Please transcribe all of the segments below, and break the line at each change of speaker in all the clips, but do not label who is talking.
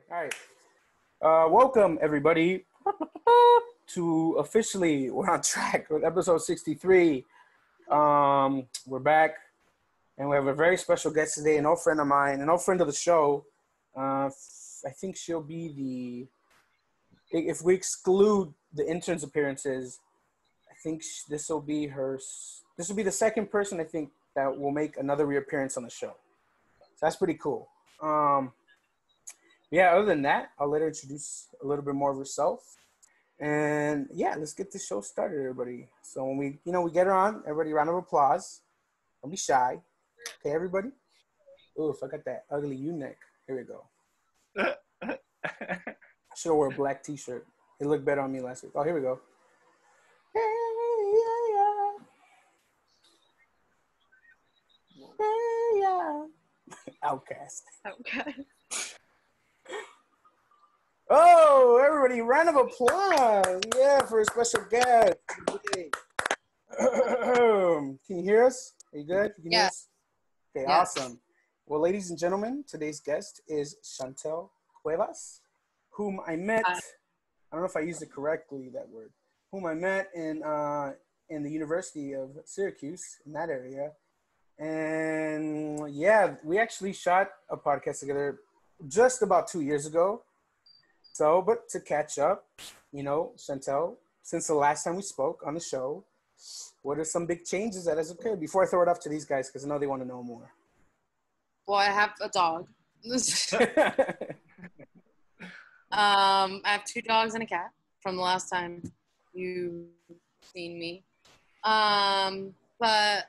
All right. Welcome, everybody, to officially, we're on track with episode 63. We're back, and we have a very special guest today, an old friend of mine, an old friend of the show. I think she'll be if we exclude the intern's appearances, I think this will be the second person, I think, that will make another reappearance on the show. So that's pretty cool. Yeah, other than that, I'll let her introduce a little bit more of herself. And yeah, let's get this show started, everybody. So when we get her on, everybody, round of applause. Don't be shy. Okay, everybody? Oof, I got that ugly U-neck. Here we go. I should have worn a black t-shirt. It looked better on me last week. Oh, here we go. Outcast. Oh, everybody, round of applause. Yeah, for a special guest. Can you hear us? Are you good? You can hear us? Okay, yeah. Awesome. Well, ladies and gentlemen, today's guest is Shantelle Cuevas, whom I met, I don't know if I used it correctly, that word, whom I met in the University of Syracuse, in that area. And yeah, we actually shot a podcast together just about 2 years ago. So, but to catch up, Shantelle, since the last time we spoke on the show, what are some big changes that has occurred? Before I throw it up to these guys, because I know they want to know more.
Well, I have a dog. I have 2 dogs and a cat from the last time you've seen me. But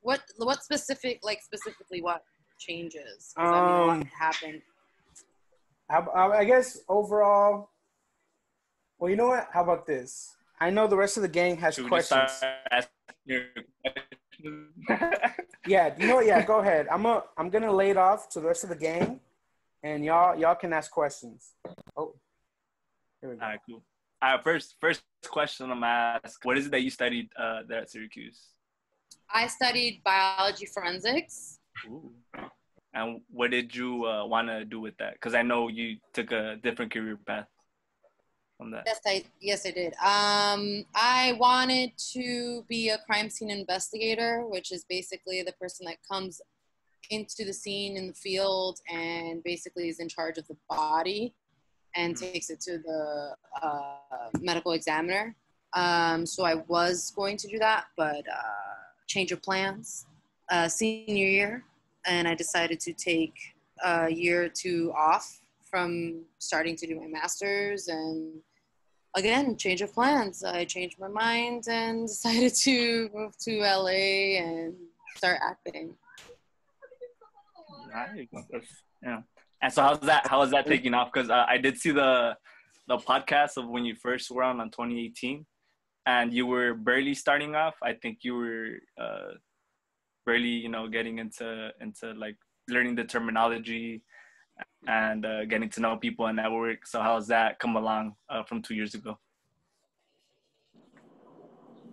what specifically what changes? A lot happened.
I guess overall, well, you know what? How about this? I know the rest of the gang has questions. Yeah, you know what? Yeah, go ahead. I'm gonna lay it off to the rest of the gang, and y'all can ask questions. Oh, here we go.
All right, cool. First question I'm gonna ask: what is it that you studied there at Syracuse?
I studied biology forensics.
Ooh. And what did you want to do with that? Because I know you took a different career path from that.
Yes, I did. I wanted to be a crime scene investigator, which is basically the person that comes into the scene in the field and basically is in charge of the body and takes it to the medical examiner. So I was going to do that, but change of plans, senior year. And I decided to take a year or 2 off from starting to do my master's. And again, change of plans. I changed my mind and decided to move to LA and start acting.
Nice. Yeah. And so how is that taking off? Because I did see the podcast of when you first were on 2018, and you were barely starting off. I think you were barely, getting into like learning the terminology and getting to know people and network. So how's that come along from 2 years ago?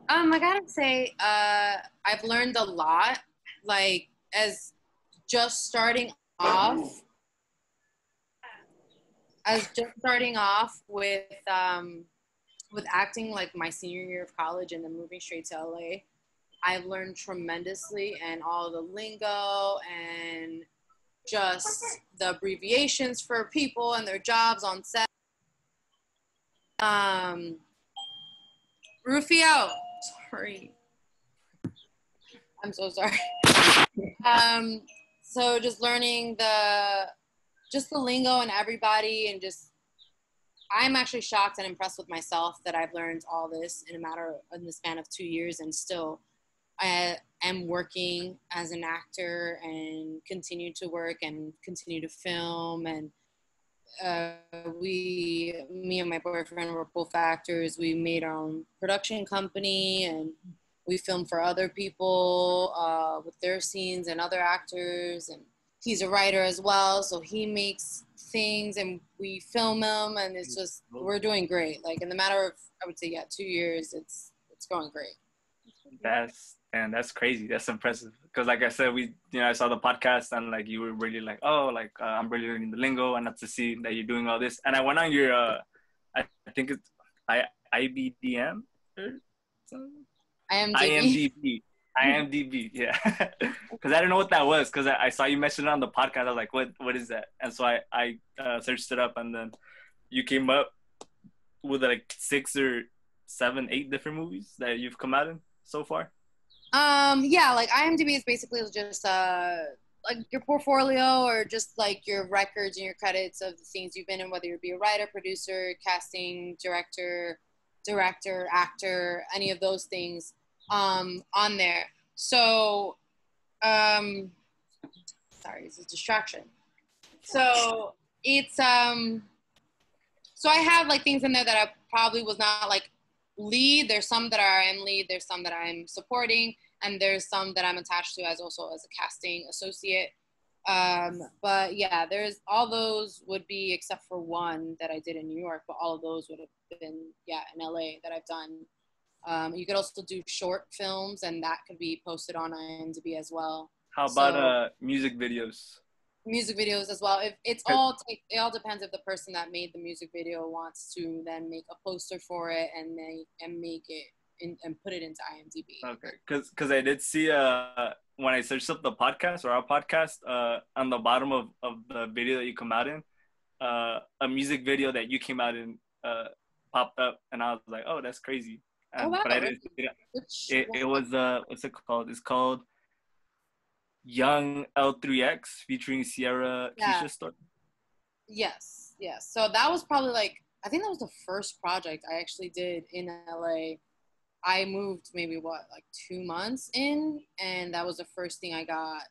I gotta say, I've learned a lot. Like, as just starting off with acting, like my senior year of college and then moving straight to LA. I've learned tremendously, and all the lingo and just the abbreviations for people and their jobs on set. Rufio, sorry. I'm so sorry. So just learning the lingo and everybody, and I'm actually shocked and impressed with myself that I've learned all this in the span of 2 years, and still I am working as an actor and continue to work and continue to film. And me and my boyfriend were both actors. We made our own production company, and we film for other people with their scenes and other actors. And he's a writer as well, so he makes things and we film them, and it's just, we're doing great. Like, in the matter of, I would say, 2 years, it's going great.
And that's crazy. That's impressive. Because like I said, I saw the podcast and like you were really like, oh, like I'm really learning the lingo, and not to see that you're doing all this. And I went on your, I think it's IBDM or something? IMDb, yeah. Because I didn't know what that was. Because I saw you mention it on the podcast. I was like, what is that? And so I searched it up, and then you came up with like 6 or 7, 8 different movies that you've come out in so far.
Yeah, like IMDb is basically just like your portfolio or just like your records and your credits of the things you've been in, whether you be a writer, producer, casting, director, actor, any of those things on there. So sorry, it's a distraction. So it's so I have like things in there that I probably was not like lead. There's some that I am lead, there's some that I'm supporting, and there's some that I'm attached to as also as a casting associate. But yeah, there's all those would be except for one that I did in New York, but all of those would have been in LA that I've done. You could also do short films, and that could be posted on IMDb as well.
How about music videos?
Music videos as well. If it all depends if the person that made the music video wants to then make a poster for it and make it and put it into IMDb.
Okay, because I did see when I searched up the podcast or our podcast on the bottom of the video that you come out in, a music video that you came out in popped up, and I was like, oh, that's crazy. And,
wow!
But I didn't. It was what's it called? It's called Young L3X featuring Sierra Keisha Story.
Yes. So that was probably like, I think that was the first project I actually did in LA. I moved maybe like 2 months in, and that was the first thing I got.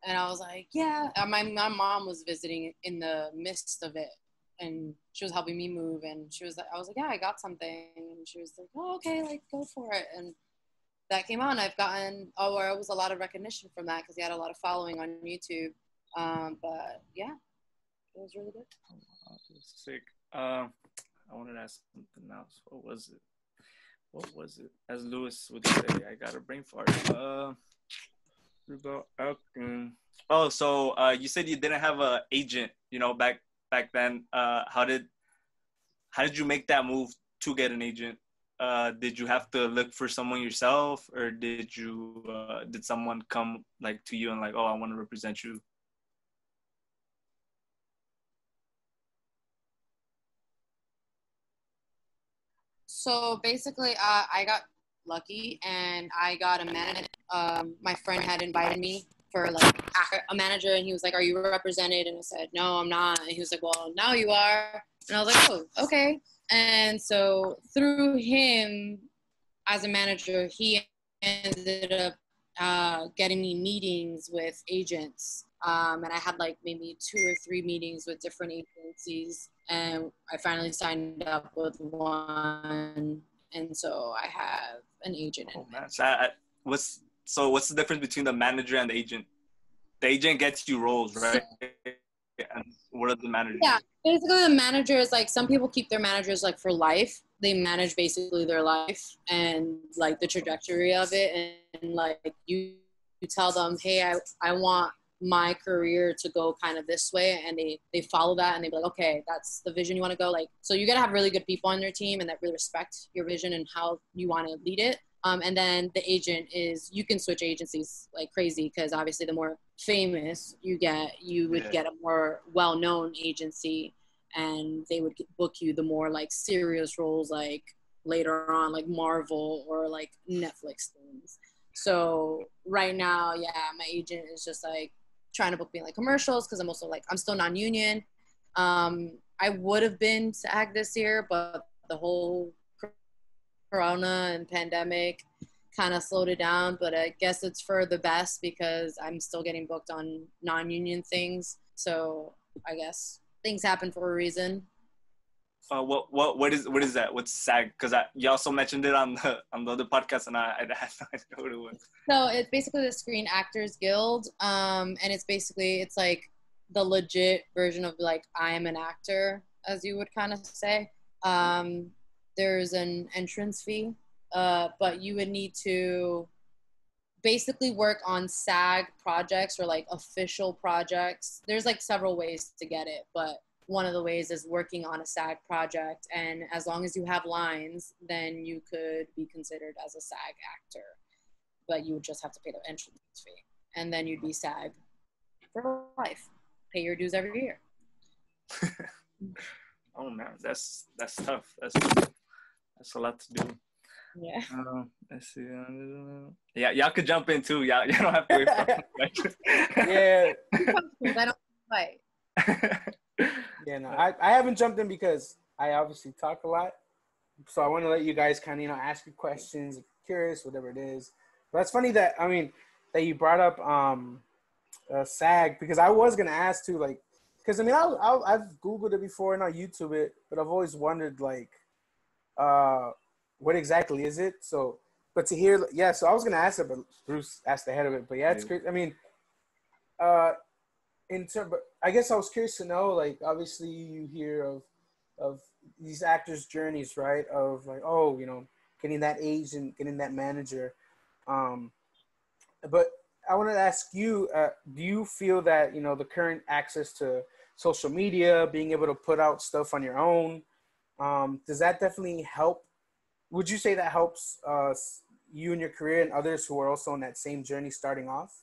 And I was like, yeah. My mom was visiting in the midst of it, and she was helping me move. And I was like, yeah, I got something. And she was like, oh, okay, like go for it. And that came on. I've gotten it was a lot of recognition from that because he had a lot of following on YouTube. But yeah, it was really good.
Oh, sick. I wanted to ask something else. What was it? As Lewis would say, I got a brain fart. Oh, so you said you didn't have an agent, back then. How did you make that move to get an agent? Did you have to look for someone yourself, or did someone come like to you and like, oh, I want to represent you?
So basically, I got lucky and I got a manager. My friend had invited me for like a manager, and he was like, "Are you represented?" And I said, "No, I'm not." And he was like, "Well, now you are." And I was like, "Oh, okay." And so through him as a manager, he ended up getting me meetings with agents. And I had like maybe 2 or 3 meetings with different agencies. And I finally signed up with one. And so I have an agent.
Oh, man. So what's the difference between the manager and the agent? The agent gets you roles, right? And what are the managers?
Yeah, basically the manager is like, some people keep their managers like for life. They manage basically their life and like the trajectory of it. And like you tell them, hey, I want my career to go kind of this way, and they follow that, and they be like, okay, that's the vision you want to go. Like, so you got to have really good people on your team and that really respect your vision and how you want to lead it. And then the agent is, you can switch agencies like crazy, because obviously the more famous you would get a more well-known agency, and they would book you the more like serious roles, like later on, like Marvel or like Netflix things. So right now, my agent is just like trying to book me like commercials, because I'm also like, I'm still non-union. I would have been to SAG this year, but the whole Corona and pandemic kind of slowed it down. But I guess it's for the best, because I'm still getting booked on non-union things. So I guess things happen for a reason.
What is that? What's SAG? Because you also mentioned it on the other podcast, and I had no idea what it was.
So it's basically the Screen Actors Guild, and it's like the legit version of like, I am an actor, as you would kind of say. There's an entrance fee, but you would need to basically work on SAG projects or like official projects. There's like several ways to get it, but one of the ways is working on a SAG project. And as long as you have lines, then you could be considered as a SAG actor, but you would just have to pay the entrance fee. And then you'd be SAG for life. Pay your dues every year.
Oh man, that's tough. That's a lot to do.
Yeah.
Let's see. Yeah, y'all could jump in too. Y'all don't have to wait for
Yeah.
I don't fight.
Yeah, no, I haven't jumped in because I obviously talk a lot. So I want to let you guys kind of, ask you questions, curious, whatever it is. But it's funny that, that you brought up SAG, because I was going to ask too, like, because I've Googled it before and I'll YouTube it, but I've always wondered, like, what exactly is it? So, but to hear, so I was going to ask it, but Bruce asked ahead of it. But yeah, it's great. But I guess I was curious to know, like, obviously you hear of these actors' journeys, right? Of like, getting that agent, getting that manager. But I wanted to ask you, do you feel that, the current access to social media, being able to put out stuff on your own, does that definitely help? Would you say that helps you in your career and others who are also on that same journey starting off?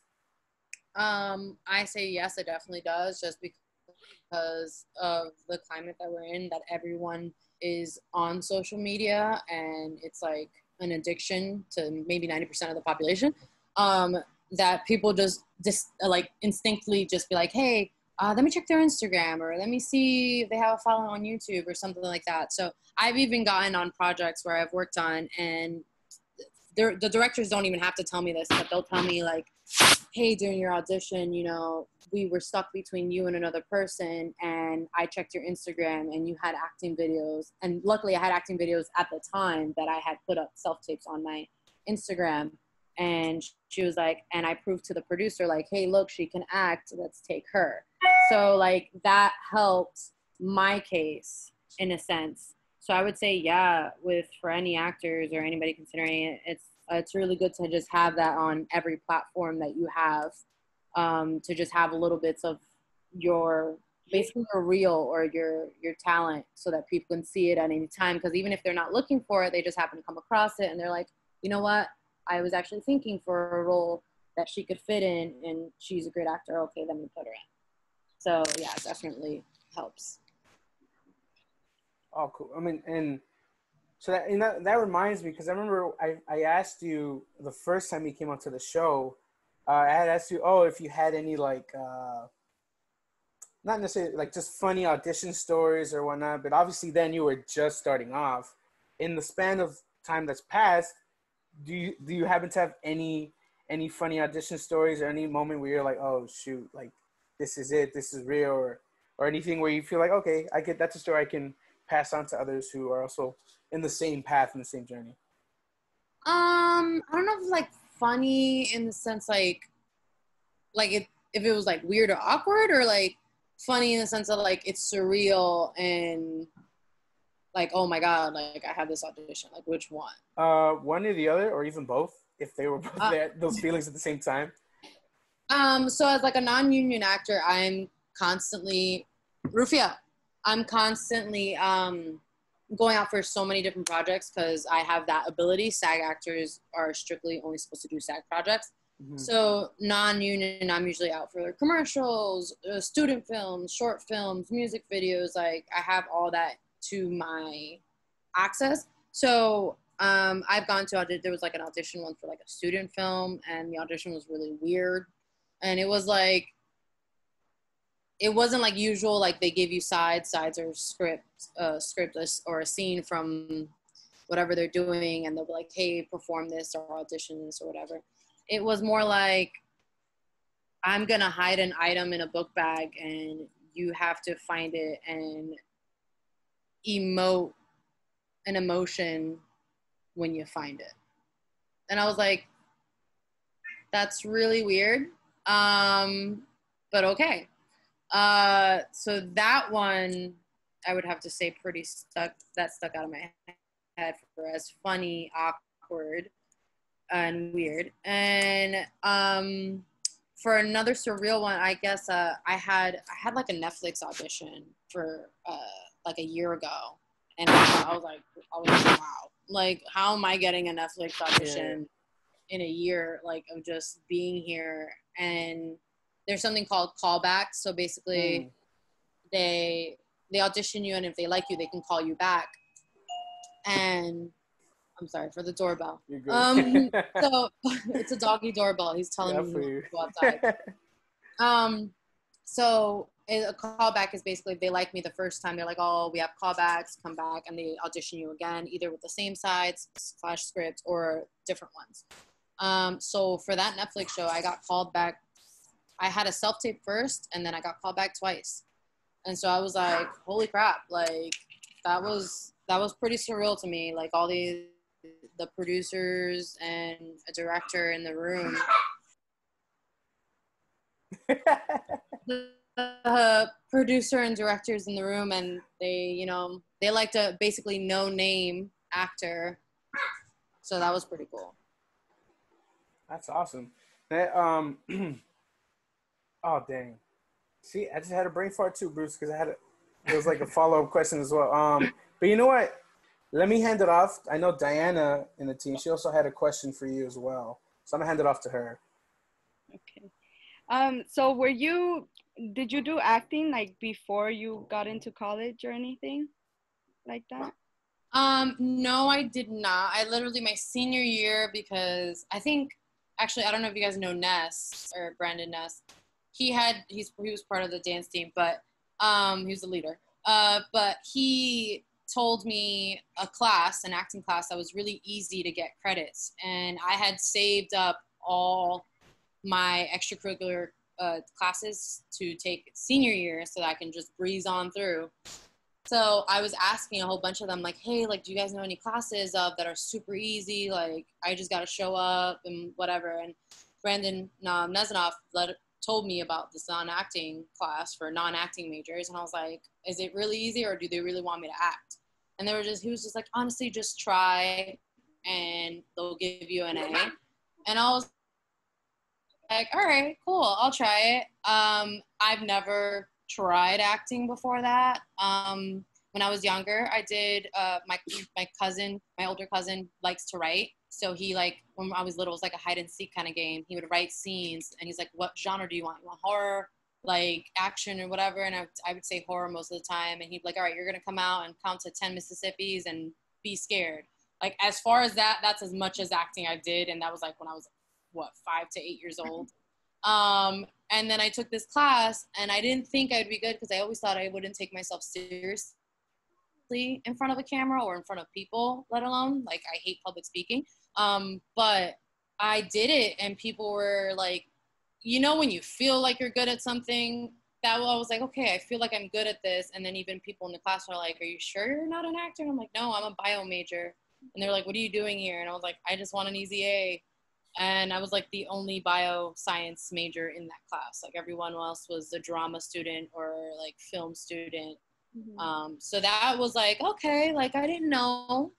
I say yes, it definitely does, just because of the climate that we're in, that everyone is on social media and it's like an addiction to maybe 90% of the population. That people just like instinctively just be like, hey, let me check their Instagram, or let me see if they have a following on YouTube or something like that. So I've even gotten on projects where I've worked on, and the directors don't even have to tell me this, but they'll tell me like, hey, during your audition, we were stuck between you and another person, and I checked your Instagram and you had acting videos. And luckily I had acting videos at the time that I had put up self-tapes on my Instagram. And she was like, and I proved to the producer, like, hey, look, she can act, let's take her. So like that helped my case in a sense. So I would say, yeah, for any actors or anybody considering it, it's really good to just have that on every platform that you have, to just have little bits of basically your reel or your talent, so that people can see it at any time. Because even if they're not looking for it, they just happen to come across it and they're like, you know what? I was actually thinking for a role that she could fit in, and she's a great actor. Okay, let me put her in. So yeah, it definitely helps.
Oh, cool. And so that reminds me, because I remember I asked you the first time you came onto the show, I had asked you, if you had any like, not necessarily like just funny audition stories or whatnot, but obviously then you were just starting off. In the span of time that's passed, do you happen to have any funny audition stories or any moment where you're like, oh shoot, like this is it, this is real, or anything where you feel like, okay, that's a story I can pass on to others who are also in the same path, in the same journey?
I don't know if it's like funny in the sense like if it was like weird or awkward, or like funny in the sense of like it's surreal and like, oh my god, like I had this audition. Like which one?
One or the other, or even both, if they were both there, those feelings at the same time.
So as like a non-union actor, I'm constantly Rufia. I'm constantly going out for so many different projects because I have that ability. SAG actors are strictly only supposed to do SAG projects. Mm-hmm. So non-union, I'm usually out for commercials, student films, short films, music videos. Like I have all that to my access. So I've gone to there was like an audition once for like a student film, and the audition was really weird. And it was like, it wasn't like usual, like they give you sides or script or a scene from whatever they're doing, and they'll be like, hey, perform this or audition this or whatever. It was more like, I'm gonna hide an item in a book bag and you have to find it and emote an emotion when you find it. And I was like, that's really weird, but okay. So that one, I would have to say stuck out of my head for as funny, awkward. and weird. And for another surreal one, I guess I had like a Netflix audition for like a year ago, and I was like, wow, like how am I getting a Netflix audition in a year, like of just being here? And there's something called callbacks. So basically, they audition you, and if they like you, they can call you back. And I'm sorry for the doorbell.
You're good.
So it's a doggy doorbell. He's telling me to go outside. So a callback is basically if they like me the first time, they're like, oh, we have callbacks, come back, and they audition you again, either with the same sides / script or different ones. So for that Netflix show, I got called back. I had a self-tape first, and then I got called back twice. And so I was like, holy crap, like that was pretty surreal to me. Like all the producers and a director in the room. The producer and directors in the room, and they like to basically no name actor. So that was pretty cool.
That's awesome. That, oh dang. See, I just had a brain fart too, Bruce, because it was like a follow-up question as well. But you know what? Let me hand it off. I know Diana in the team, she also had a question for you as well. So I'm gonna hand it off to her.
Okay. So did you do acting like before you got into college or anything like that?
No, I did not. I literally my senior year, because I don't know if you guys know Ness or Brandon Ness. He was part of the dance team, but he was the leader. But he told me an acting class that was really easy to get credits, and I had saved up all my extracurricular classes to take senior year so that I can just breeze on through. So I was asking a whole bunch of them, like, hey, like, do you guys know any classes that are super easy? Like, I just got to show up and whatever. And Brandon Nezanoff told me about this non-acting class for non-acting majors. And I was like, is it really easy, or do they really want me to act? And he was just like, honestly, just try and they'll give you an A. And I was like, all right, cool, I'll try it. I've never tried acting before that. When I was younger, I did, my older cousin likes to write. So he, like, when I was little, it was like a hide and seek kind of game. He would write scenes, and he's like, what genre do you want? You want horror, like action or whatever? And I would say horror most of the time. And he'd be like, all right, you're going to come out and count to 10 Mississippis and be scared. Like, as far as that's as much as acting I did. And that was like when I was, 5 to 8 years old. And then I took this class, and I didn't think I'd be good because I always thought I wouldn't take myself seriously in front of a camera or in front of people, let alone, like, I hate public speaking. But I did it, and people were like, when you feel like you're good at something, I was like, okay, I feel like I'm good at this. And then even people in the class are like, are you sure you're not an actor? And I'm like, no, I'm a bio major. And they're like, what are you doing here? And I was like, I just want an easy A. And I was like the only bioscience major in that class. Like, everyone else was a drama student or like film student. Mm-hmm. So that was like, okay, like, I didn't know.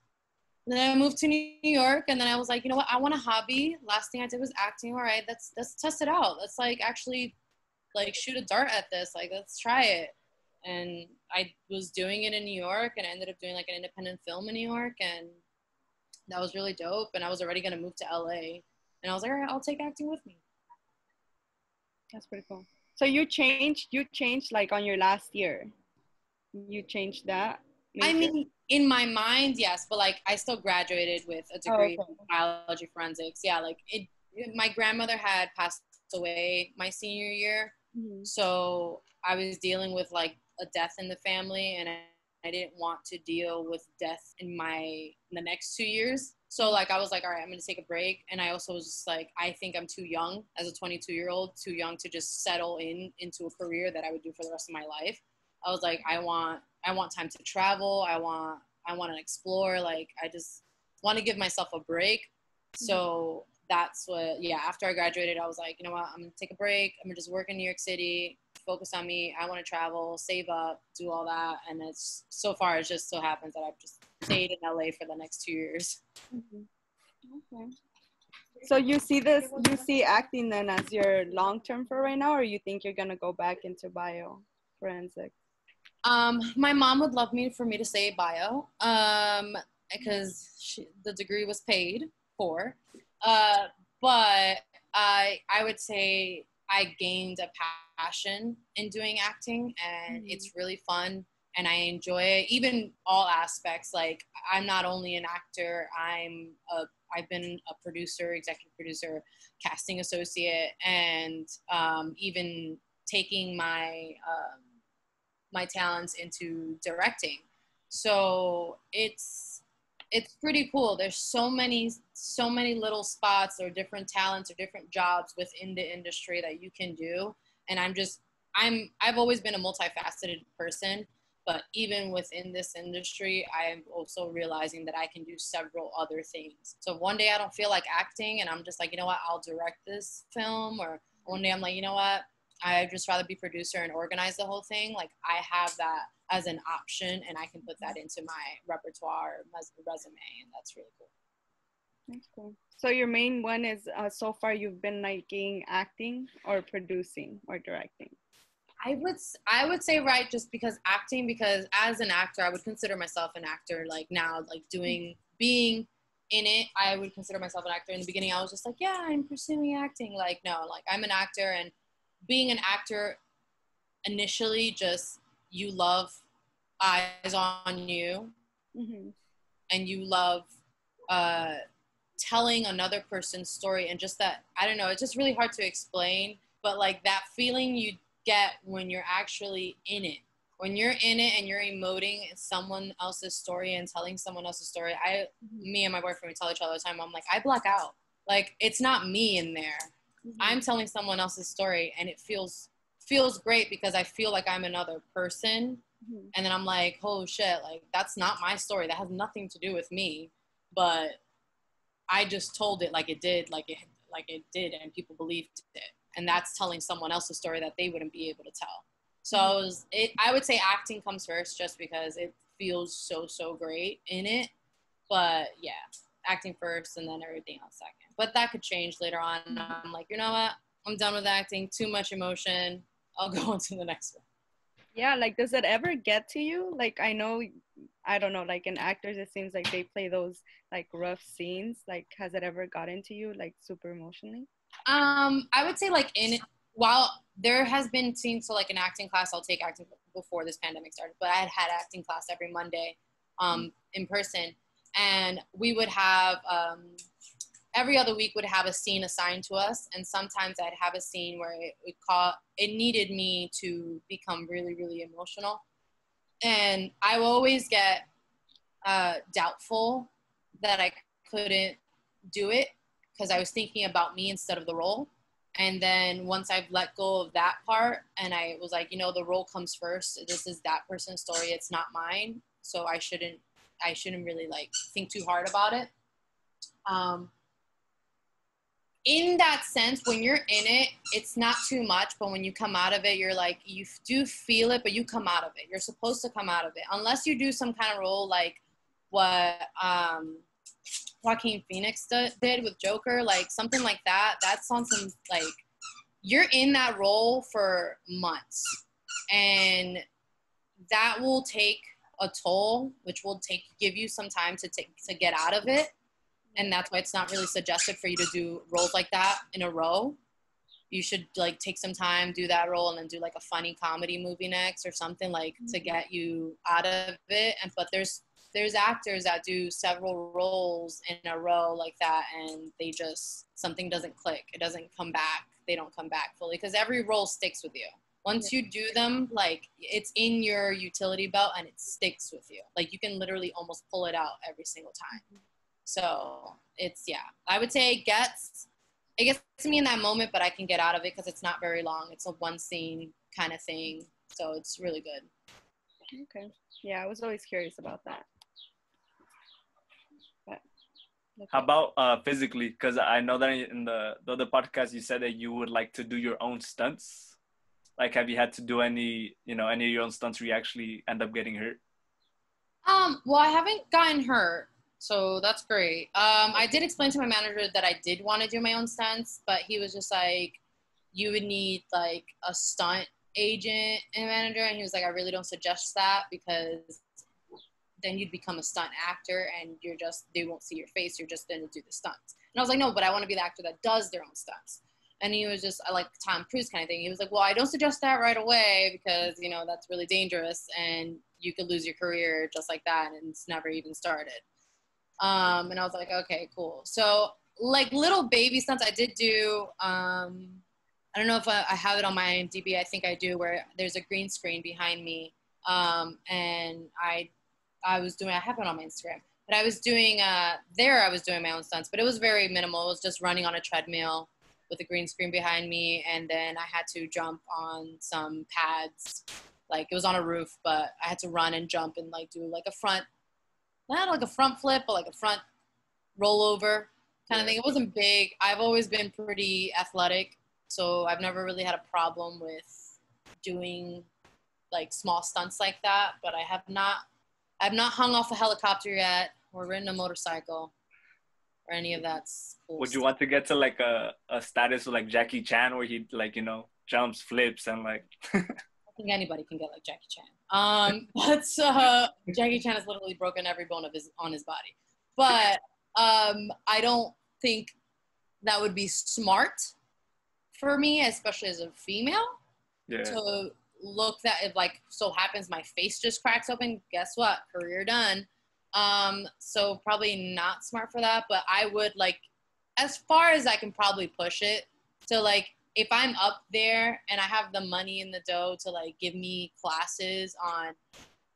And then I moved to New York, and then I was like, you know what? I want a hobby. Last thing I did was acting. All right, let's test it out. Let's, like, actually, like, shoot a dart at this. Like, let's try it. And I was doing it in New York, and I ended up doing like an independent film in New York, and that was really dope. And I was already gonna move to LA. And I was like, all right, I'll take acting with me.
That's pretty cool. So you changed like on your last year. You changed that major?
I mean, in my mind, yes, but like I still graduated with a degree in biology forensics. Yeah, like my grandmother had passed away my senior year. Mm-hmm. So I was dealing with like a death in the family, and I didn't want to deal with death in the next 2 years. So, like, I was like, all right, I'm going to take a break. And I also was just like, I think I'm too young as a 22-year-old, too young to just settle into a career that I would do for the rest of my life. I was like, I want time to travel. I want to explore. Like, I just want to give myself a break. So that's what, after I graduated, I was like, you know what, I'm going to take a break. I'm going to just work in New York City, focus on me. I want to travel, save up, do all that. And it's so far, it just so happens that I've just stayed in LA for the next 2 years.
Mm-hmm. Okay. So you see acting then as your long term for right now, or you think you're gonna go back into bio forensic?
My mom would love for me to say bio, because the degree was paid for. But I would say I gained a passion in doing acting, and it's really fun, and I enjoy it. Even all aspects. Like, I'm not only an actor, I've been a producer, executive producer, casting associate, and even taking my my talents into directing. So it's pretty cool. There's so many little spots or different talents or different jobs within the industry that you can do. And I've always been a multifaceted person, but even within this industry, I'm also realizing that I can do several other things. So one day I don't feel like acting and I'm just like, you know what, I'll direct this film. Or one day I'm like, you know what, I'd just rather be producer and organize the whole thing. Like, I have that as an option, and I can put that into my repertoire, resume, and that's really cool.
That's cool. So your main one is so far you've been liking acting or producing or directing?
I would say just because acting, because as an actor, I would consider myself an actor. Like now, like being in it, I would consider myself an actor. In the beginning, I was just like, yeah, I'm pursuing acting. Like, no, like I'm an actor, and being an actor initially, just you love eyes on you, and you love telling another person's story, and just that, I don't know, it's just really hard to explain, but like that feeling you get when you're actually in it. When you're in it and you're emoting someone else's story and telling someone else's story, me and my boyfriend, we tell each other all the time, I'm like, I black out. Like, it's not me in there. I'm telling someone else's story, and it feels great because I feel like I'm another person. And then I'm like, oh shit, like that's not my story. That has nothing to do with me, but I just told it like it did, and people believed it. And that's telling someone else's story that they wouldn't be able to tell. So I would say acting comes first, just because it feels so great in it. But yeah, acting first and then everything else second. But that could change later on. I'm like, you know what? I'm done with acting. Too much emotion. I'll go on to the next one.
Yeah, like, does it ever get to you? Like, I don't know, like in actors, it seems like they play those like rough scenes. Like, has it ever gotten to you, like super emotionally?
I would say like while there has been scenes, so like in acting class, I'll take acting before this pandemic started, but I had acting class every Monday in person, and we would have every other week would have a scene assigned to us, and sometimes I'd have a scene where it needed me to become really, really emotional, and I will always get doubtful that I couldn't do it because I was thinking about me instead of the role. And then once I've let go of that part, and I was like, you know, the role comes first. This is that person's story. It's not mine. So I shouldn't really like think too hard about it. In that sense, when you're in it, it's not too much, but when you come out of it, you're like, you do feel it, but you come out of it. You're supposed to come out of it. Unless you do some kind of role like what Joaquin Phoenix did with Joker, like something like that. That's on some, like, you're in that role for months, and that will take a toll, which will give you some time to get out of it. And that's why it's not really suggested for you to do roles like that in a row. You should like take some time, do that role, and then do like a funny comedy movie next or something, like to get you out of it. But there's actors that do several roles in a row like that, and they just, something doesn't click. It doesn't come back. They don't come back fully, because every role sticks with you. Once you do them, like, it's in your utility belt and it sticks with you. Like, you can literally almost pull it out every single time. So it's, yeah, I would say it gets to me in that moment, but I can get out of it because it's not very long. It's a one scene kind of thing. So it's really good.
Okay. Yeah, I was always curious about that.
How about physically? Because I know that in the other podcast, you said that you would like to do your own stunts. Like, have you had to do any of your own stunts where you actually end up getting hurt?
Well, I haven't gotten hurt. So that's great. I did explain to my manager that I did want to do my own stunts, but he was just like, you would need like a stunt agent and manager. And he was like, I really don't suggest that because then you'd become a stunt actor and they won't see your face. You're just going to do the stunts. And I was like, no, but I want to be the actor that does their own stunts. And he was just like Tom Cruise kind of thing. He was like, well, I don't suggest that right away because, that's really dangerous and you could lose your career just like that. And it's never even started. And I was like, okay, cool. So like little baby stunts I did do. I don't know if I have it on my IMDb. I think I do, where there's a green screen behind me. And I have it on my Instagram, but I was doing my own stunts, but it was very minimal. It was just running on a treadmill with a green screen behind me. And then I had to jump on some pads. Like it was on a roof, but I had to run and jump and like do like not like a front flip, but like a front rollover kind of thing. It wasn't big. I've always been pretty athletic, so I've never really had a problem with doing like small stunts like that. But I've not hung off a helicopter yet or ridden a motorcycle or any of that cool
Would
stuff.
you want to get to like a status of like Jackie Chan where he like, jumps, flips, and like
I think anybody can get like Jackie Chan. Jackie Chan has literally broken every bone on his body. But I don't think that would be smart for me, especially as a female, to look that if like so happens my face just cracks open, guess what? Career done. So probably not smart for that, but I would like, as far as I can probably push it to like, if I'm up there and I have the money and the dough to like give me classes on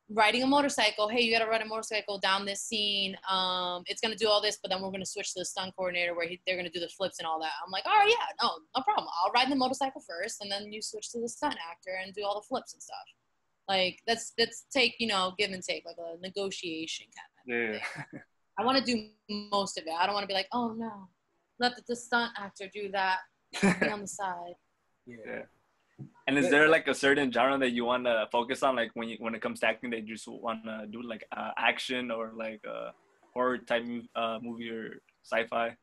riding a motorcycle, hey, you got to ride a motorcycle down this scene. It's going to do all this, but then we're going to switch to the stunt coordinator where they're going to do the flips and all that. I'm like, oh yeah, no problem. I'll ride the motorcycle first. And then you switch to the stunt actor and do all the flips and stuff. Like that's take, give and take, like a negotiation kind of thing. I want to do most of it. I don't want to be like, oh no, let the stunt actor do that. Be on the side.
Yeah. And is there like a certain genre that you want to focus on, like when it comes to acting, that you just want to do like action or like a horror type movie or sci-fi?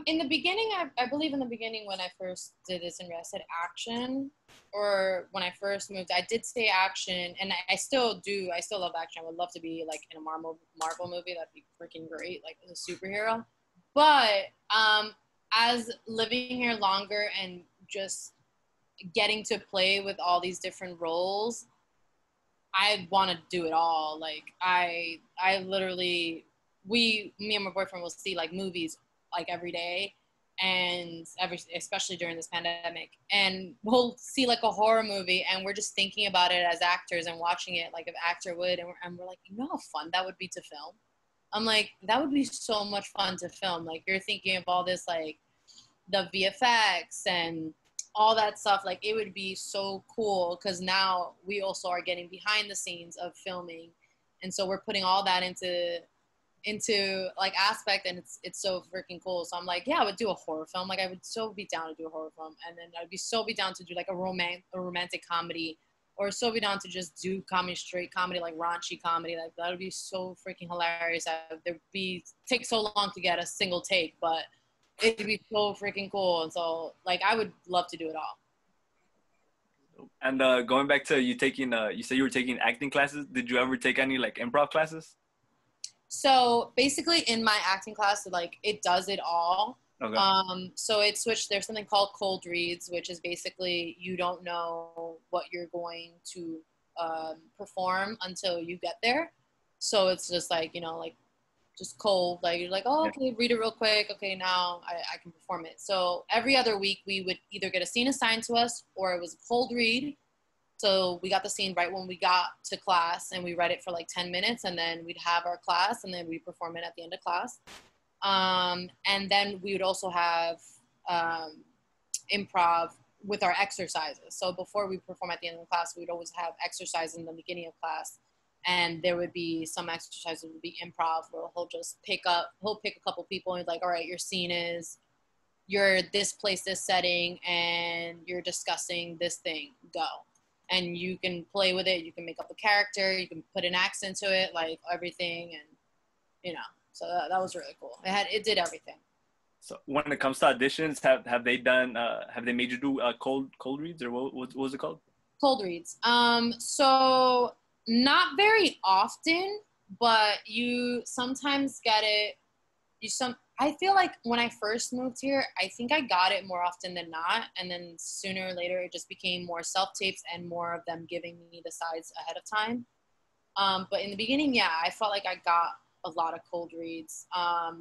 In the beginning, I believe in the beginning when I first did this in I said action, or when I first moved, I did say action, and I still do. I still love action. I would love to be like in a Marvel movie. That'd be freaking great, like as a superhero. But as living here longer and just getting to play with all these different roles, I want to do it all. Like I literally, me and my boyfriend will see like movies like every day, and especially during this pandemic, and we'll see like a horror movie and we're just thinking about it as actors and watching it like an actor would, and we're like, how fun that would be to film. I'm like, that would be so much fun to film. Like you're thinking of all this, like the VFX and all that stuff. Like it would be so cool because now we also are getting behind the scenes of filming, and so we're putting all that into like aspect, and it's so freaking cool. So I'm like, yeah, I would do a horror film. Like I would so be down to do a horror film, and then I'd be so down to do like a romantic comedy, or so be down to just do straight comedy, like raunchy comedy. Like that would be so freaking hilarious. Take so long to get a single take, but it'd be so freaking cool. And so like I would love to do it all.
And going back to you taking you said you were taking acting classes. Did you ever take any like improv classes?
So basically in my acting class, like it does it all.
Okay.
So it switched. There's something called cold reads, which is basically you don't know what you're going to perform until you get there. So it's just like, like just cold, like you're like, oh, okay, read it real quick. Okay, now I can perform it. So every other week we would either get a scene assigned to us or it was a cold read. So we got the scene right when we got to class and we read it for like 10 minutes, and then we'd have our class and then we'd perform it at the end of class. And then we would also have improv with our exercises. So before we perform at the end of the class, we'd always have exercise in the beginning of class. And there would be some exercises would be improv where he'll pick a couple people and he's like, all right, your scene is you're this place, this setting, and you're discussing this thing, go. And you can play with it. You can make up a character. You can put an accent to it, like everything. And, So that was really cool. It did everything.
So when it comes to auditions, have they done have they made you do cold reads, or what was it called?
Cold reads. So not very often, but you sometimes get it. I feel like when I first moved here, I think I got it more often than not, and then sooner or later it just became more self-tapes and more of them giving me the sides ahead of time. But in the beginning, yeah, I felt like I got a lot of cold reads,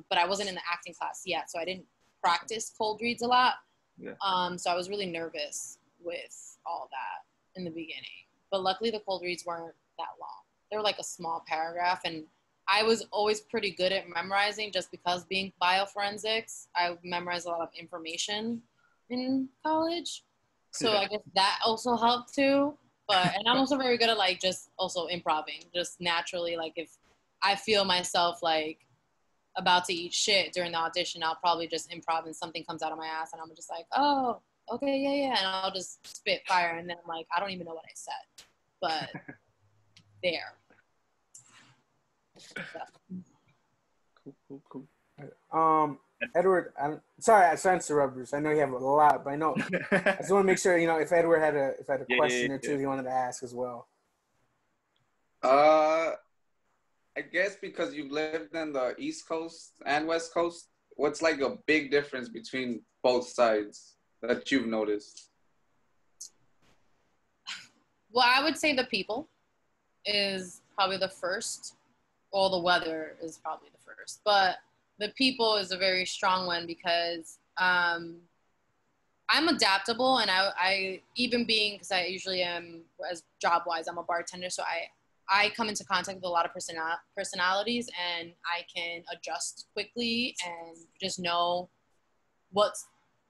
but I wasn't in the acting class yet, so I didn't practice cold reads a lot.
Yeah.
So I was really nervous with all that in the beginning. But luckily the cold reads weren't that long. They were like a small paragraph, and I was always pretty good at memorizing just because being bioforensics, I memorized a lot of information in college. So
Yeah.
I guess that also helped too. And I'm also very good at like just also improving, just naturally. Like if I feel myself like about to eat shit during the audition, I'll probably just improv and something comes out of my ass and I'm just like, oh, okay, yeah. And I'll just spit fire. And then I'm like, I don't even know what I said, but there.
Cool.
Edward, I'm sorry to interrupt, Bruce. I know you have a lot, but I just want to make sure, if Edward had a question or two he wanted to ask as well.
I guess because you've lived in the East Coast and West Coast, what's like a big difference between both sides that you've noticed?
Well, I would say the people is probably the first. Well, the weather is probably the first. But the people is a very strong one because I'm adaptable, and I even being, because I usually am, as job-wise, I'm a bartender, so I come into contact with a lot of personalities, and I can adjust quickly and just know what's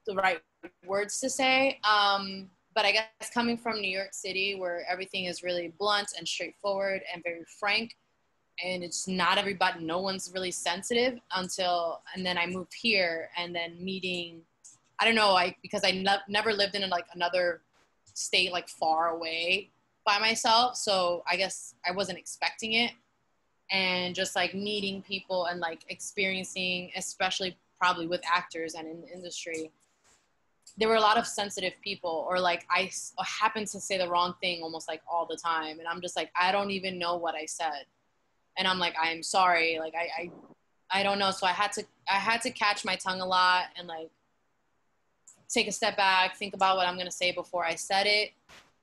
the right words to say. But I guess coming from New York City, where everything is really blunt and straightforward and very frank, and it's not everybody, no one's really sensitive and then I moved here, and then meeting, I don't know, because I never lived in like another state, like far away by myself. So I guess I wasn't expecting it. And just like meeting people and like experiencing, especially probably with actors and in the industry, there were a lot of sensitive people, or like I happened to say the wrong thing almost like all the time. And I'm just like, I don't even know what I said. And I'm like, I'm sorry. Like, I don't know. So I had to catch my tongue a lot and like take a step back, think about what I'm going to say before I said it.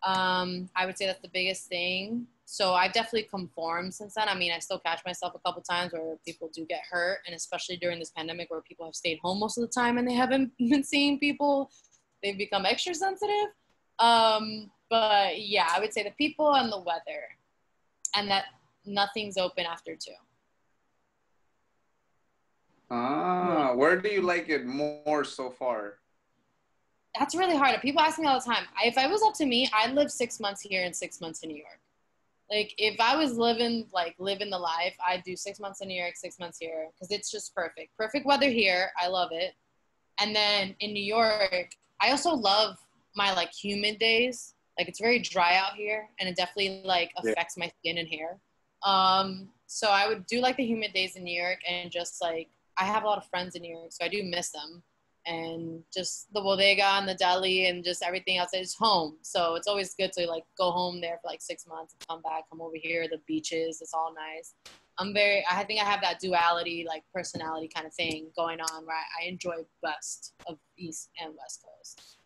I would say that's the biggest thing. So I've definitely conformed since then. I mean, I still catch myself a couple times where people do get hurt, and especially during this pandemic where people have stayed home most of the time and they haven't been seeing people, they've become extra sensitive. But yeah, I would say the people and the weather, and that nothing's open after 2.
Where do you like it more so far?
That's really hard. People ask me all the time. If it was up to me, I'd live 6 months here and 6 months in New York. Like, if I was living the life, I'd do 6 months in New York, 6 months here, because it's just perfect. Perfect weather here. I love it. And then in New York, I also love my, like, humid days. Like, it's very dry out here, and it definitely, like, affects my skin and hair. So I would do, like, the humid days in New York, and just, like, I have a lot of friends in New York, so I do miss them. And just the bodega and the deli and just everything else is home. So it's always good to like go home there for like 6 months and come back, come over here, the beaches, it's all nice. I think I have that duality, like personality kind of thing going on where I enjoy best of East and West Coast.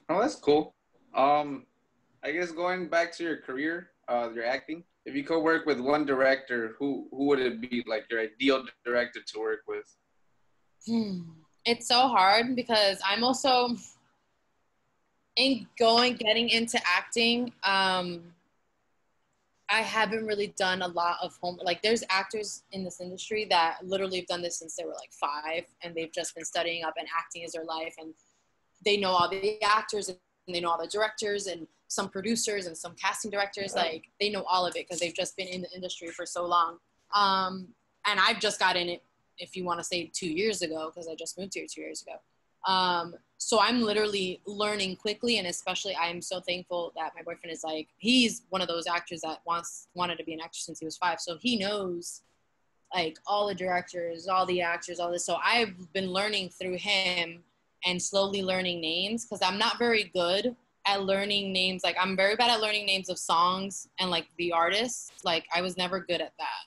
Oh, that's cool. I guess going back to your career, your acting, if you could work with one director, who would it be, like your ideal director to work with?
It's so hard because I'm also getting into acting. I haven't really done a lot of like there's actors in this industry that literally have done this since they were like 5, and they've just been studying up, and acting is their life, and they know all the actors and they know all the directors and some producers and some casting directors. Like they know all of it because they've just been in the industry for so long. And I've just got in it, if you want to say 2 years ago, because I just moved here 2 years ago. So I'm literally learning quickly, and especially I'm so thankful that my boyfriend is like, he's one of those actors that wanted to be an actor since he was 5, so he knows like all the directors, all the actors, all this. So I've been learning through him and slowly learning names, because I'm not very good at learning names. Like I'm very bad at learning names of songs and like the artists. Like I was never good at that.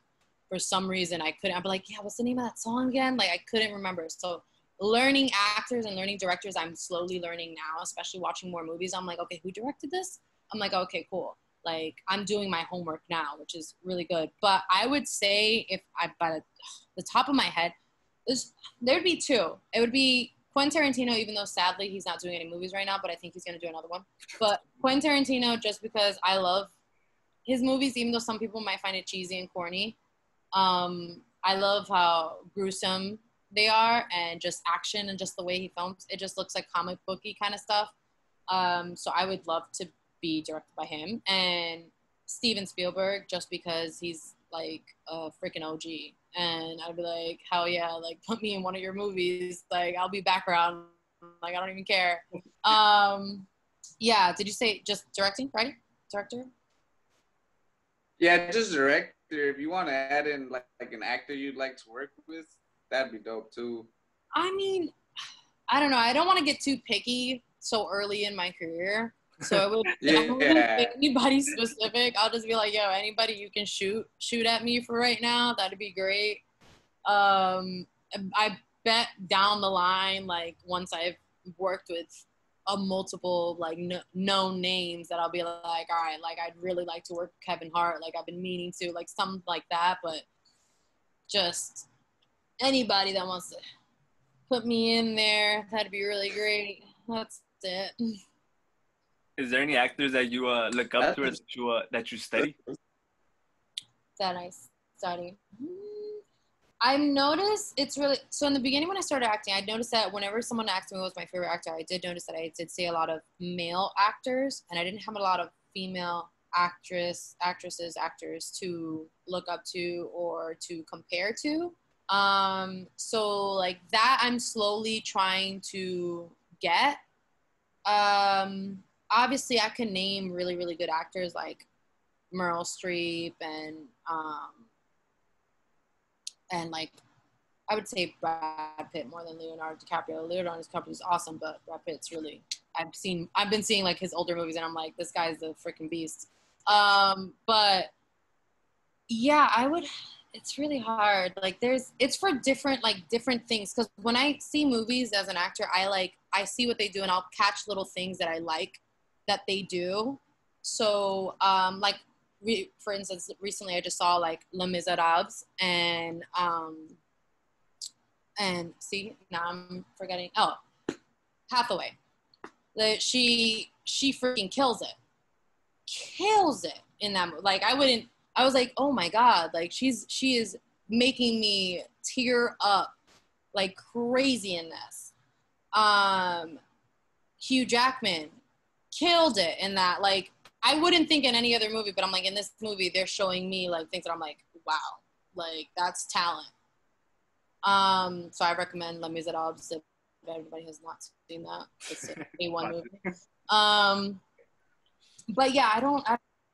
For some reason I couldn't. I'd be like, yeah, what's the name of that song again? Like I couldn't remember. So learning actors and learning directors, I'm slowly learning now, especially watching more movies. I'm like, okay, who directed this? I'm like, okay, cool. Like I'm doing my homework now, which is really good. But I would say if I, by the top of my head, there'd be 2. It would be Quentin Tarantino, even though sadly he's not doing any movies right now, but I think he's going to do another one. But Quentin Tarantino, just because I love his movies, even though some people might find it cheesy and corny. I love how gruesome they are, and just action, and just the way he films. It just looks like comic booky kind of stuff. So I would love to be directed by him. And Steven Spielberg, just because he's like a freaking OG. And I'd be like, hell yeah, like put me in one of your movies. Like I'll be background. Like I don't even care. Yeah, did you say just directing, right? Director?
Yeah, just director. If you want to add in like an actor you'd like to work with, that'd be dope too.
I mean, I don't know. I don't want to get too picky so early in my career. So I wouldn't pick anybody specific. I'll just be like, yo, anybody you can shoot at me for right now. That'd be great. I bet down the line, like once I've worked with a multiple like known names, that I'll be like, all right, like I'd really like to work with Kevin Hart. Like I've been meaning to, like something like that. But just anybody that wants to put me in there, that'd be really great. That's it.
Is there any actors that you look up to, or that you study?
That I study. I've noticed it's really, so in the beginning when I started acting, I noticed that whenever someone asked me what was my favorite actor, I did notice that I did see a lot of male actors, and I didn't have a lot of female actors to look up to or to compare to. So like that I'm slowly trying to get. Obviously I can name really, really good actors like Meryl Streep and like I would say Brad Pitt more than Leonardo DiCaprio. Leonardo DiCaprio is awesome, but Brad Pitt's really, I've been seeing like his older movies, and I'm like, this guy's a freaking beast. But yeah, it's really hard. Like it's for different things. Cause when I see movies as an actor, I see what they do, and I'll catch little things that I like that they do. So, for instance, recently I just saw like Les Miserables, and see, now I'm forgetting. Oh, Hathaway. She freaking kills it in that movie. Like I was like, oh my God, like she is making me tear up like crazy in this. Hugh Jackman killed it in that. Like I wouldn't think in any other movie, but I'm like, in this movie, they're showing me like things that I'm like, wow, like that's talent. So I recommend Les Miserables if everybody has not seen that. It's an A1 movie. But yeah, I don't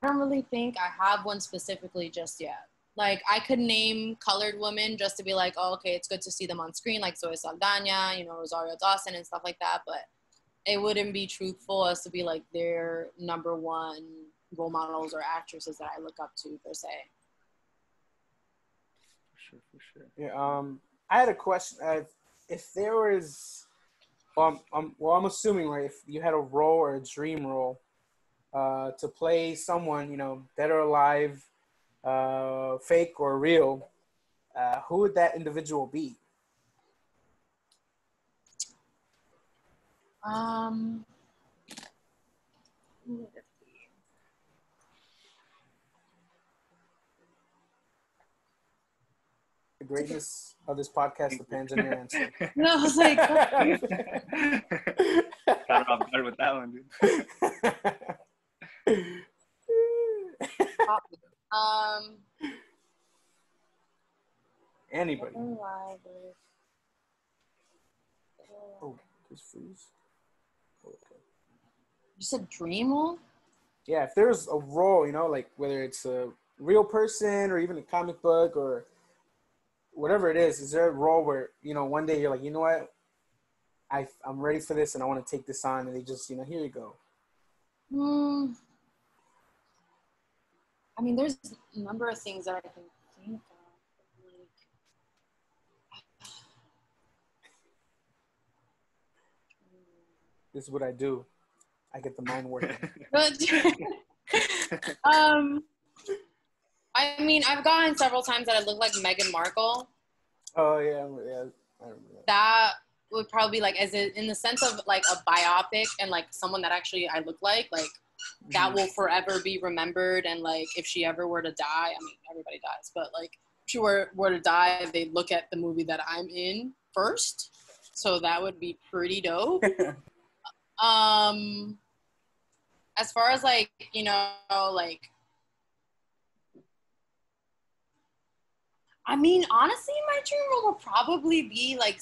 really think I have one specifically just yet. Like I could name colored women just to be like, oh, okay, it's good to see them on screen, like Zoe Saldana, Rosario Dawson and stuff like that. But it wouldn't be truthful as to be like their number one role models or actresses that I look up to per se.
For sure.
Yeah. I had a question. If there was, I'm assuming, right, if you had a role or a dream role to play someone, dead or alive, fake or real, who would that individual be?
Who would it be?
The greatness of this podcast depends on your answer.
No, I was like,
got off guard with that one, dude.
Anybody.
Oh,
Just freeze. Okay.
You said dream role?
Yeah, if there's a role, you know, like whether it's a real person or even a comic book or whatever it is there a role where, you know, one day you're like, you know what, I'm ready for this and I want to take this on, and they just, you know, here you go.
I mean, there's a number of things that I can think of.
This is what I do. I get the mind working.
I mean, I've gotten several times that I look like Meghan Markle.
Oh yeah, I remember that.
That would probably be like, in the sense of like a biopic and like someone that actually I look like that will forever be remembered. And like, if she ever were to die, I mean, everybody dies, but like, if she were to die, they'd look at the movie that I'm in first. So that would be pretty dope. As far as like, you know, like, I mean, honestly, my dream role would probably be like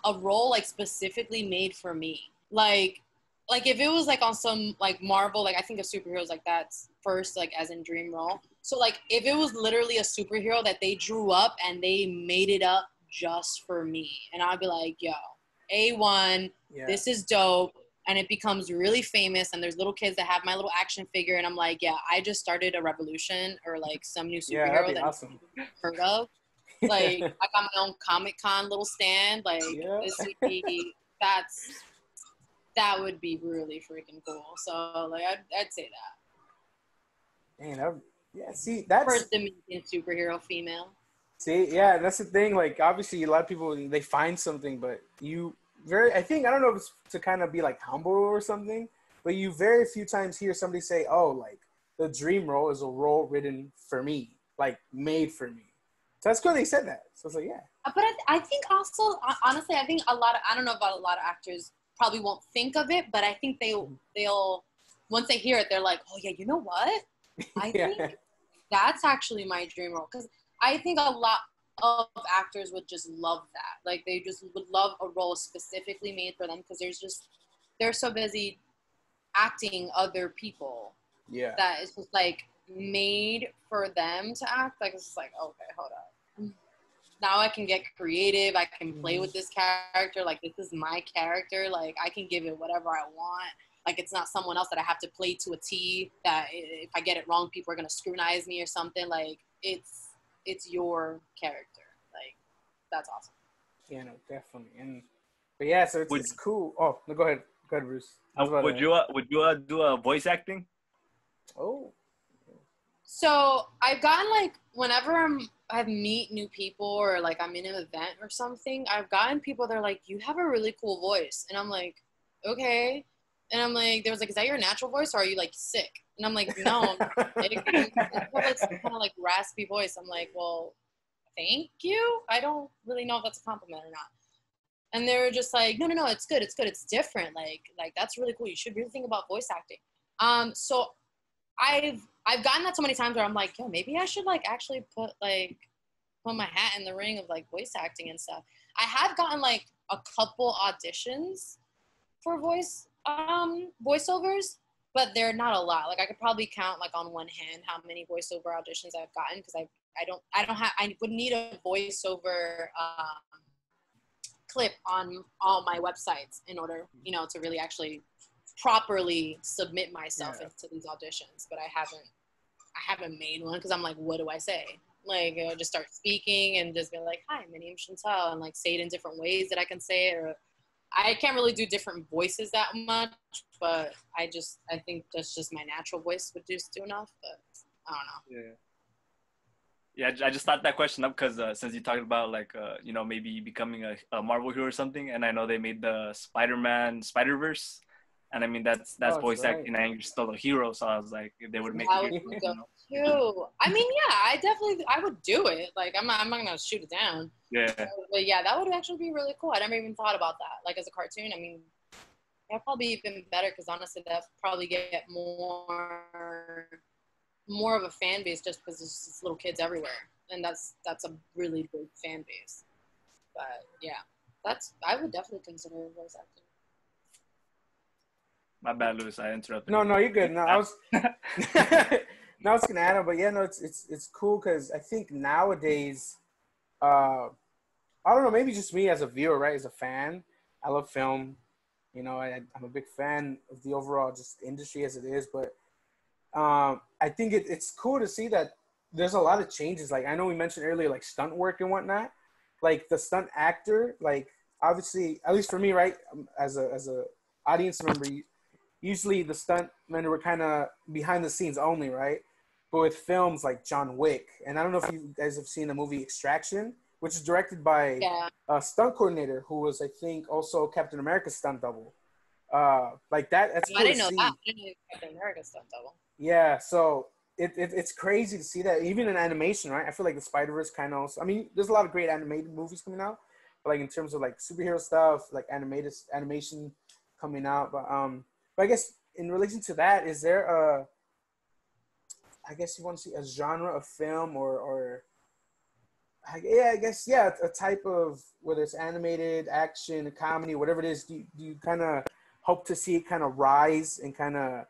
a role like specifically made for me. Like if it was like on some like Marvel, like I think of superheroes like that first, like as in dream role. So like if it was literally a superhero that they drew up and they made it up just for me, and I'd be like, yo, A1, this is dope. And it becomes really famous, and there's little kids that have my little action figure, and I'm like, yeah, I just started a revolution, or like some new superhero that
awesome.
I've heard of. Like I got my own Comic-Con little stand. Like this would be that would be really freaking cool. So like I'd say that.
Man, see, that's
first Dominican superhero female.
See, yeah, that's the thing. Like obviously, a lot of people they find something, but I don't know if it's to kind of be like humble or something, but you very few times hear somebody say, oh, like the dream role is a role written for me, like made for me. So that's cool they said that. So it's like, yeah.
But I think also, honestly, I think I don't know about a lot of actors probably won't think of it, but I think they'll, once they hear it, they're like, oh yeah, you know what? I think that's actually my dream role. Because I think a lot of actors would just love that. Like they just would love a role specifically made for them, because they're so busy acting other people.
Yeah.
That it's just like made for them to act. Like it's just like, okay, hold up. Now I can get creative. I can play with this character. Like this is my character. Like I can give it whatever I want. Like it's not someone else that I have to play to a T, that if I get it wrong, people are going to scrutinize me or something. Like it's your character. Like that's awesome.
Yeah, no, definitely. But yeah, so it's cool. Oh, no, go ahead, Bruce.
Would you do a voice acting?
Oh.
So I've gotten like, whenever I meet new people or like I'm in an event or something, I've gotten people that are like, you have a really cool voice. And I'm like, okay. And I'm like, there was like, is that your natural voice or are you like sick? And I'm like, no, it's some kind of like raspy voice. I'm like, well, thank you. I don't really know if that's a compliment or not. And they were just like, no, it's good. It's good. It's different. Like that's really cool. You should really think about voice acting. So I've gotten that so many times where I'm like, yo, maybe I should like actually put my hat in the ring of like voice acting and stuff. I have gotten like a couple auditions for voiceovers, but they're not a lot. Like I could probably count like on one hand how many voiceover auditions I've gotten, because I would need a voiceover clip on all my websites in order, to really actually properly submit myself into these auditions. But I haven't made one, because I'm like, what do I say? Like just start speaking and just be like, hi, my name's Shantelle, and like say it in different ways that I can say it. Or I can't really do different voices that much, but I think that's just my natural voice would just do enough. But I don't know.
Yeah, I just thought that question up because since you talked about like maybe becoming a Marvel hero or something, and I know they made the Spider-Man Spider-Verse. And I mean, that's voice acting, and you're still a hero. So I was like, if they would make it,
too. I mean, yeah, I would do it. Like, I'm not gonna shoot it down.
Yeah.
But yeah, that would actually be really cool. I never even thought about that. Like as a cartoon, I mean, that'd probably even better, because honestly, that probably get more of a fan base, just because there's just little kids everywhere, and that's a really big fan base. But yeah, I would definitely consider voice acting.
My bad, Luis. I interrupted.
No, you're good. No, I was. No, I was gonna add on, but yeah, no, it's cool because I think nowadays, I don't know, maybe just me as a viewer, right? As a fan, I love film. You know, I'm a big fan of the overall just industry as it is, but I think it's cool to see that there's a lot of changes. Like I know we mentioned earlier, like stunt work and whatnot. Like the stunt actor, like obviously, at least for me, right, as a audience member, usually the stunt men were kind of behind the scenes only, right? But with films like John Wick, and I don't know if you guys have seen the movie Extraction, which is directed by a stunt coordinator who was, I think, also Captain America's stunt double. Like that. That's cool
I didn't
to
know
see.
that. I didn't know Captain America's stunt double.
Yeah, so it's crazy to see that even in animation, right? I feel like the Spider-Verse kind of also, I mean, there's a lot of great animated movies coming out, but like in terms of like superhero stuff, like animation coming out. But I guess in relation to that, is there I guess you want to see a genre of film or I guess a type of, whether it's animated, action, comedy, whatever it is, do you kind of hope to see it kind of rise and kind of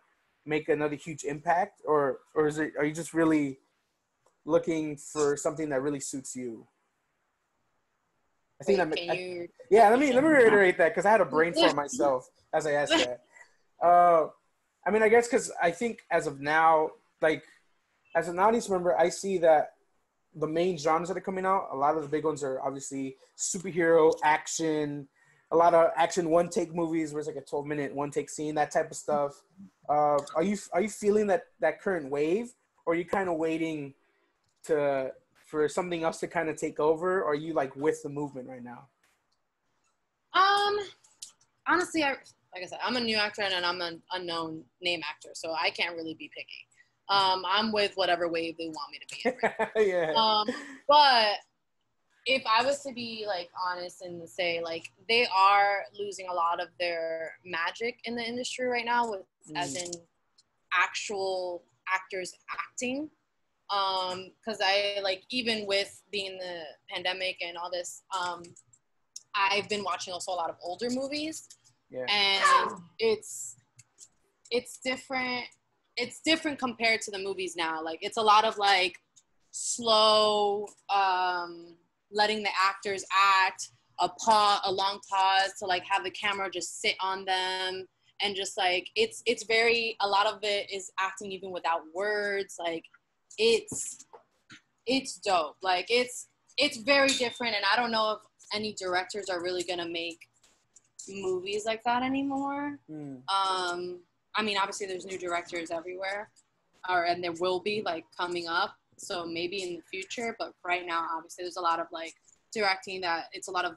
make another huge impact, or are you just really looking for something that really suits you? I think let me reiterate that because I had a brain fart myself as I asked that. I mean, I guess because I think as of now, like as an audience member, I see that the main genres that are coming out, a lot of the big ones are obviously superhero, action, a lot of action one-take movies where it's like a 12-minute one-take scene, that type of stuff. Are you feeling that current wave, or are you kind of waiting for something else to kind of take over, or are you like with the movement right now?
Honestly, like I said, I'm a new actor and I'm an unknown name actor, so I can't really be picky. I'm with whatever wave they want me to be in. Right?
Yeah.
But if I was to be like honest and say like they are losing a lot of their magic in the industry right now, with as in actual actors acting. Because I like, even with being the pandemic and all this, I've been watching also a lot of older movies, and it's different. It's different compared to the movies now. Like it's a lot of like slow, letting the actors act, a long pause to like have the camera just sit on them, and just like it's very, a lot of it is acting even without words. Like it's dope. Like it's very different, and I don't know if any directors are really gonna make movies like that anymore. I mean, obviously there's new directors everywhere, and there will be like coming up. So maybe in the future, but right now, obviously there's a lot of like directing that it's a lot of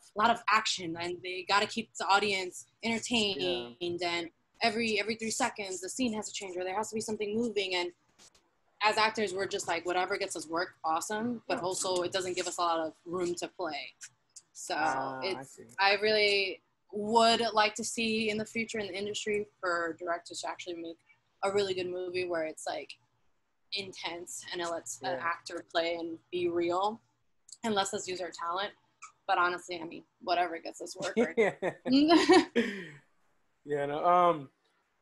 action, and they got to keep the audience entertained. And every 3 seconds, the scene has to change, or there has to be something moving. And as actors, we're just like, whatever gets us work, awesome. But also it doesn't give us a lot of room to play. So I really would like to see in the future in the industry for directors to actually make a really good movie where it's like intense and it lets an actor play and be real and lets us use our talent. But honestly, I mean, whatever gets us work. Right?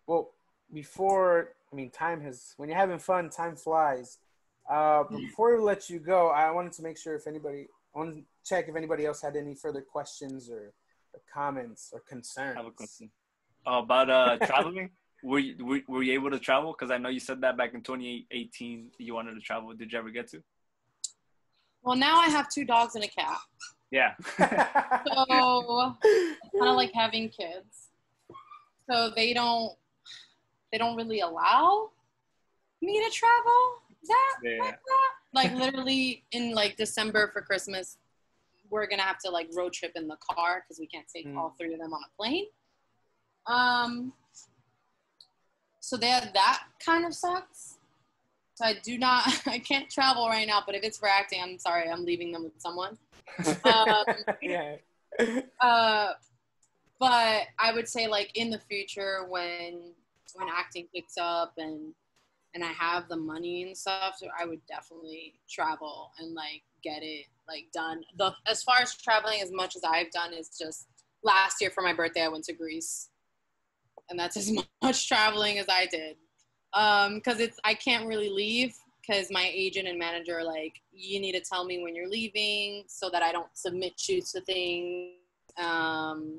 Well, before, I mean, when you're having fun, time flies. But before we let you go, I wanted to make sure I wanted to check if anybody else had any further questions or comments or concerns.
I have a question about traveling. Were you able to travel? Because I know you said that back in 2018 you wanted to travel. Did you ever get to?
Well, now I have 2 dogs and a cat.
Yeah.
So it's kind of like having kids. So they don't really allow me to travel like that. Like literally in like December for Christmas, we're gonna have to like road trip in the car because we can't take all 3 of them on a plane. So that kind of sucks. So I can't travel right now, but if it's for acting, I'm sorry, I'm leaving them with someone. But I would say like in the future when acting picks up and I have the money and stuff, so I would definitely travel and like get it like done. As far as traveling, as much as I've done is just last year for my birthday, I went to Greece. and that's as much traveling as I did. Because I can't really leave because my agent and manager are like, you need to tell me when you're leaving so that I don't submit you to things.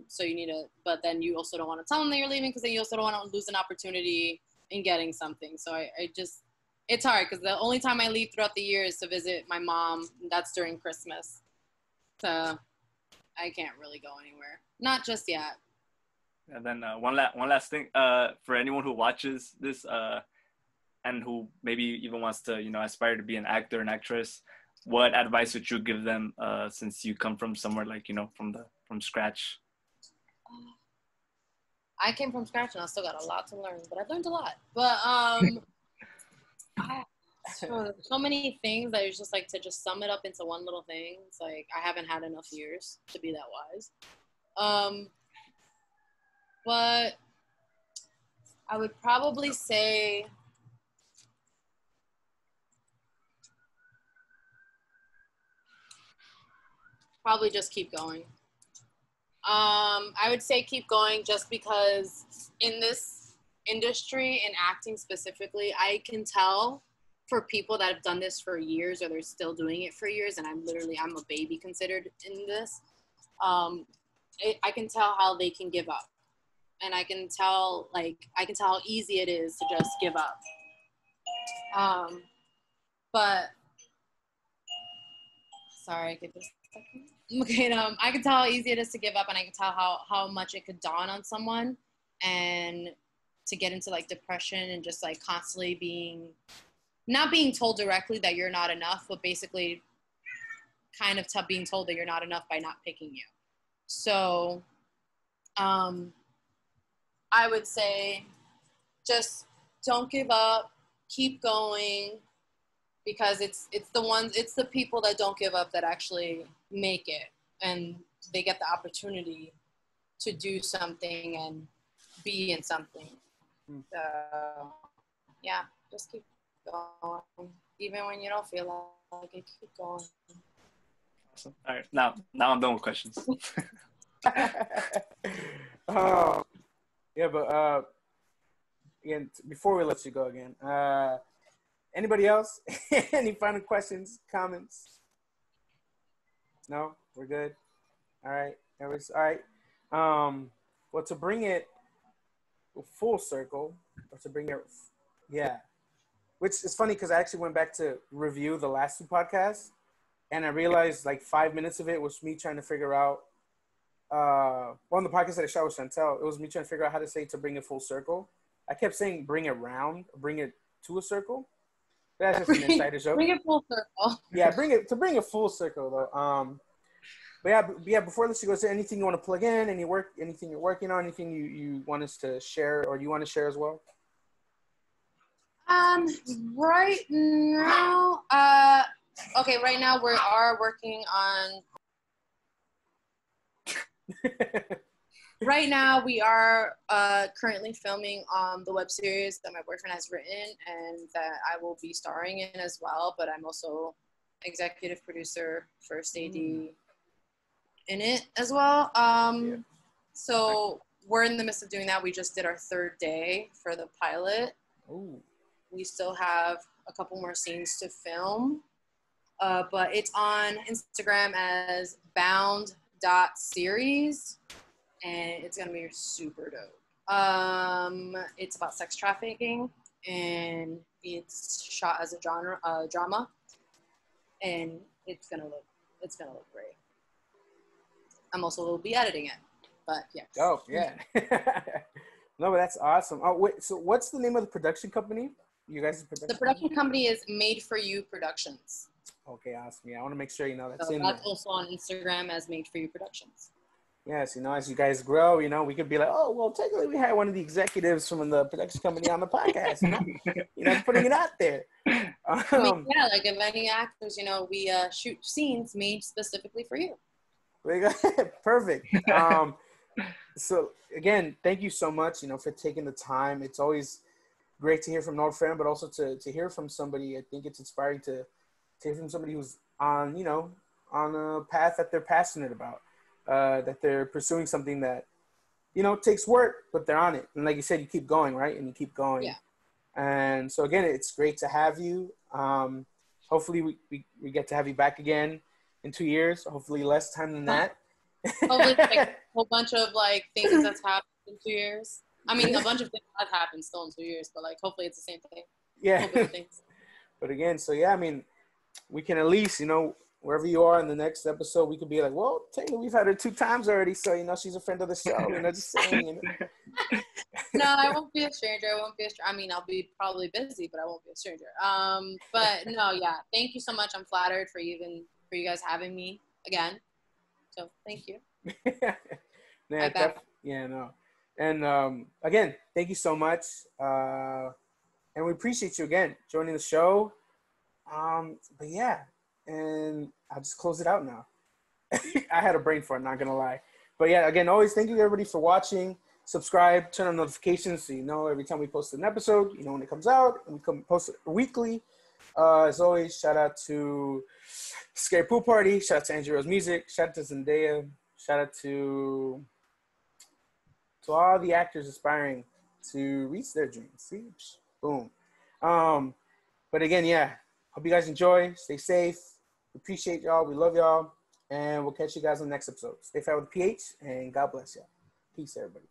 So you need to, but then you also don't want to tell them that you're leaving because then you also don't want to lose an opportunity in getting something. So I just, it's hard because the only time I leave throughout the year is to visit my mom. And that's during Christmas. So I can't really go anywhere. Not just yet.
And then one last thing, for anyone who watches this and who maybe even wants to, aspire to be an actor and actress, what advice would you give them since you come from somewhere like, from scratch?
I came from scratch and I still got a lot to learn, but I've learned a lot. But so many things that it's just like to just sum it up into one little thing. It's like I haven't had enough years to be that wise. But I would probably say just keep going. I would say keep going just because in this industry, in acting specifically, I can tell for people that have done this for years or they're still doing it for years, and I'm a baby considered in this, I can tell how they can give up. And I can tell how easy it is to just give up. But sorry, give this a second. Okay, I can tell how easy it is to give up, and I can tell how much it could dawn on someone, and to get into like depression and just like constantly not being told directly that you're not enough, but basically kind of being told that you're not enough by not picking you. So I would say just don't give up, keep going, because it's the people that don't give up that actually make it, and they get the opportunity to do something and be in something. So yeah, just keep going, even when you don't feel like it. Keep going.
Awesome. All right, now I'm done with questions.
Yeah, but again, before we let you go again, anybody else? Any final questions, comments? No, we're good. All right, all right. Well, to bring it full circle, or to bring it, yeah. Which is funny because I actually went back to review the last two podcasts, and I realized like 5 minutes of it was me trying to figure out. On the podcast that I shot with Shantelle, it was me trying to figure out how to say to bring it full circle. I kept saying bring it round, bring it to a circle. That's just an insider joke.
Bring it full circle.
Yeah, bring it full circle though. But yeah, before this, is there anything you want to plug in? Anything you're working on? Anything you want us to share, or you want to share as well?
Right now, okay. Right now, we are working on. Right now, we are currently filming the web series that my boyfriend has written and that I will be starring in as well. But I'm also executive producer, first AD in it as well. So we're in the midst of doing that. We just did our 3rd day for the pilot.
Ooh.
We still have a couple more scenes to film, but it's on Instagram as bound.series. And it's gonna be super dope. It's about sex trafficking, and it's shot as a drama, and it's gonna look great. I'm also will be editing it, but yeah.
Oh yeah. No, but that's awesome. Oh wait, so what's the name of the production company? You guys' production?
The production company is Made for You Productions.
Okay, awesome. Yeah, I want to make sure that's
so
in
that's
there.
also on Instagram as Made for You Productions.
Yes, as you guys grow, we could be like, oh, well, technically we had one of the executives from the production company on the podcast, putting it out there.
Yeah, like if any actors, we shoot scenes made specifically for you.
Perfect. So again, thank you so much, for taking the time. It's always great to hear from an old friend, but also to hear from somebody. I think it's inspiring to hear from somebody who's on a path that they're passionate about. That they're pursuing something that, you know, it takes work, but they're on it. And like you said, you keep going, right? And you keep going.
Yeah.
And so again, it's great to have you. Hopefully we get to have you back again in 2 years. Hopefully less time than that.
Hopefully like a whole bunch of like things that's happened in 2 years. I mean, a bunch of things have happened still in 2 years, but like hopefully it's the same thing.
Yeah. But again, so yeah, I mean, we can at least, you know, wherever you are in the next episode, we could be like, well, Taylor, we've had her 2 times already, so you know she's a friend of the show. You know, just saying. You know.
No, I won't be a stranger. I mean, I'll be probably busy, but I won't be a stranger. But no, yeah. Thank you so much. I'm flattered for you guys having me again. So thank you.
Yeah, no. And again, thank you so much. And we appreciate you again joining the show. But yeah, and I'll just close it out now. I had a brain fart, not gonna lie. But yeah, again, always thank you everybody for watching. Subscribe, turn on notifications so you know every time we post an episode, you know when it comes out, and we come post it weekly. As always, shout out to Scary Pool Party, shout out to Angie Rose Music, shout out to Zendaya, shout out to all the actors aspiring to reach their dreams. See? Boom. But again, yeah, hope you guys enjoy. Stay safe. We appreciate y'all. We love y'all. And we'll catch you guys on the next episode. Stay fat with PH, and God bless y'all. Peace, everybody.